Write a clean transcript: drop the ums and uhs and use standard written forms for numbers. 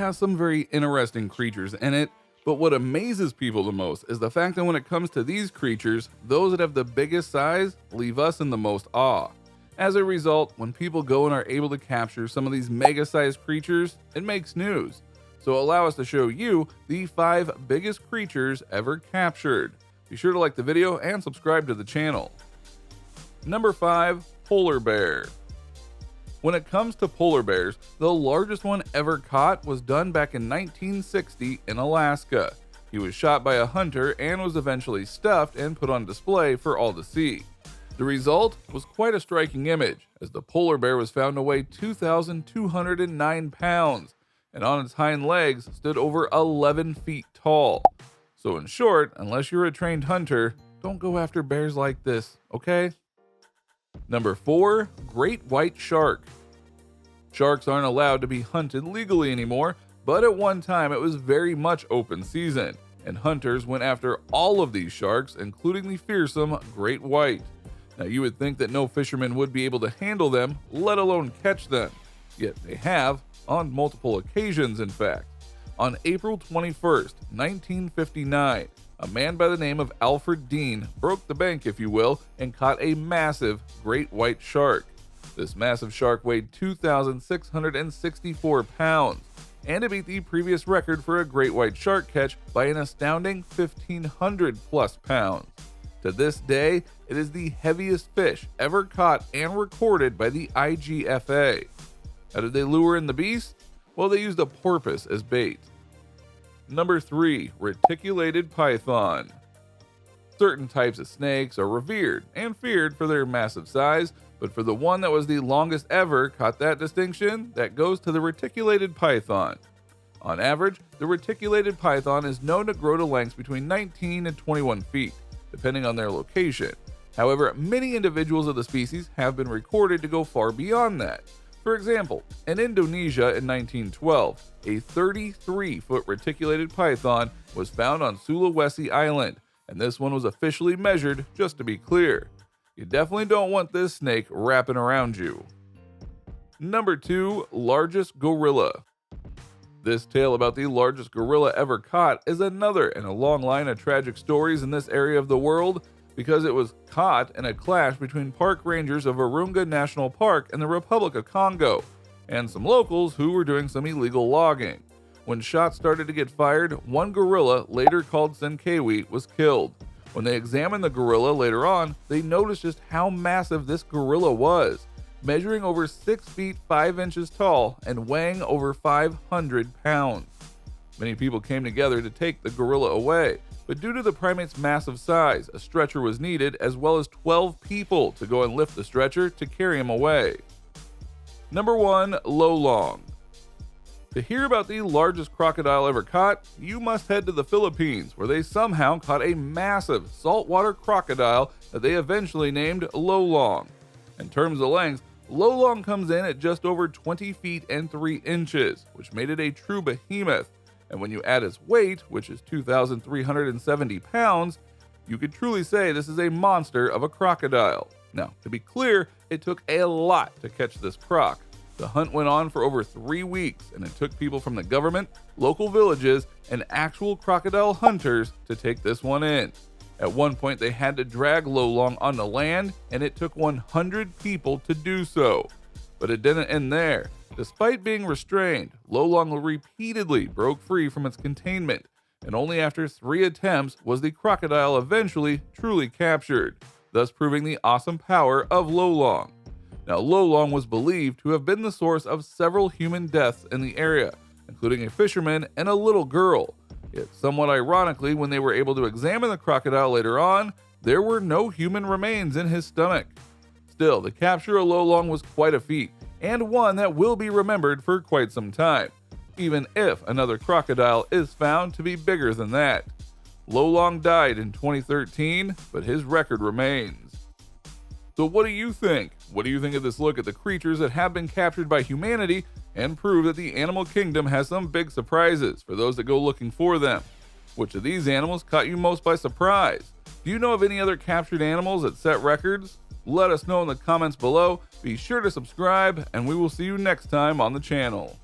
has some very interesting creatures in it, but what amazes people the most is the fact that when it comes to these creatures, those that have the biggest size leave us in the most awe. As a result, when people go and are able to capture some of these mega-sized creatures, it makes news. So allow us to show you the 5 biggest creatures ever captured. Be sure to like the video and subscribe to the channel. Number 5, polar bear. When it comes to polar bears, the largest one ever caught was done back in 1960 in Alaska. He was shot by a hunter and was eventually stuffed and put on display for all to see. The result was quite a striking image, as the polar bear was found to weigh 2,209 pounds, and on its hind legs stood over 11 feet tall. So in short, unless you're a trained hunter, don't go after bears like this, okay? Number 4, great white shark. Sharks aren't allowed to be hunted legally anymore, but at one time it was very much open season, and hunters went after all of these sharks, including the fearsome great white. Now you would think that no fisherman would be able to handle them, let alone catch them. Yet they have, on multiple occasions in fact. On April 21st, 1959, a man by the name of Alfred Dean broke the bank, if you will, and caught a massive great white shark. This massive shark weighed 2,664 pounds, and it beat the previous record for a great white shark catch by an astounding 1,500 plus pounds. To this day, it is the heaviest fish ever caught and recorded by the IGFA. How did they lure in the beast? Well, they used a porpoise as bait. Number 3, reticulated python. Certain types of snakes are revered and feared for their massive size, but for the one that was the longest ever caught that distinction, that goes to the reticulated python. On average, the reticulated python is known to grow to lengths between 19 and 21 feet, depending on their location. However, many individuals of the species have been recorded to go far beyond that. For example, in Indonesia in 1912, a 33-foot reticulated python was found on Sulawesi Island, and this one was officially measured, just to be clear. You definitely don't want this snake wrapping around you. Number 2, largest gorilla. This tale about the largest gorilla ever caught is another in a long line of tragic stories in this area of the world, because it was caught in a clash between park rangers of Virunga National Park in the Republic of Congo and some locals who were doing some illegal logging. When shots started to get fired, one gorilla, later called Senkewi, was killed. When they examined the gorilla later on, they noticed just how massive this gorilla was, measuring over 6 feet 5 inches tall and weighing over 500 pounds. Many people came together to take the gorilla away, but due to the primate's massive size, a stretcher was needed, as well as 12 people to go and lift the stretcher to carry him away. Number 1, Lolong. To hear about the largest crocodile ever caught, you must head to the Philippines, where they somehow caught a massive saltwater crocodile that they eventually named Lolong. In terms of length, Lolong comes in at just over 20 feet and 3 inches, which made it a true behemoth. And when you add its weight, which is 2,370 pounds, you could truly say this is a monster of a crocodile. Now, to be clear, it took a lot to catch this croc. The hunt went on for over 3 weeks, and it took people from the government, local villages, and actual crocodile hunters to take this one in. At one point, they had to drag Lolong on the land, and it took 100 people to do so. But it didn't end there. Despite being restrained, Lolong repeatedly broke free from its containment, and only after 3 attempts was the crocodile eventually truly captured, thus proving the awesome power of Lolong. Now, Lolong was believed to have been the source of several human deaths in the area, including a fisherman and a little girl. Yet, somewhat ironically, when they were able to examine the crocodile later on, there were no human remains in his stomach. Still, the capture of Lolong was quite a feat, and one that will be remembered for quite some time, even if another crocodile is found to be bigger than that. Lolong died in 2013, but his record remains. So what do you think? What do you think of this look at the creatures that have been captured by humanity and prove that the animal kingdom has some big surprises for those that go looking for them? Which of these animals caught you most by surprise? Do you know of any other captured animals that set records? Let us know in the comments below. Be sure to subscribe, and we will see you next time on the channel.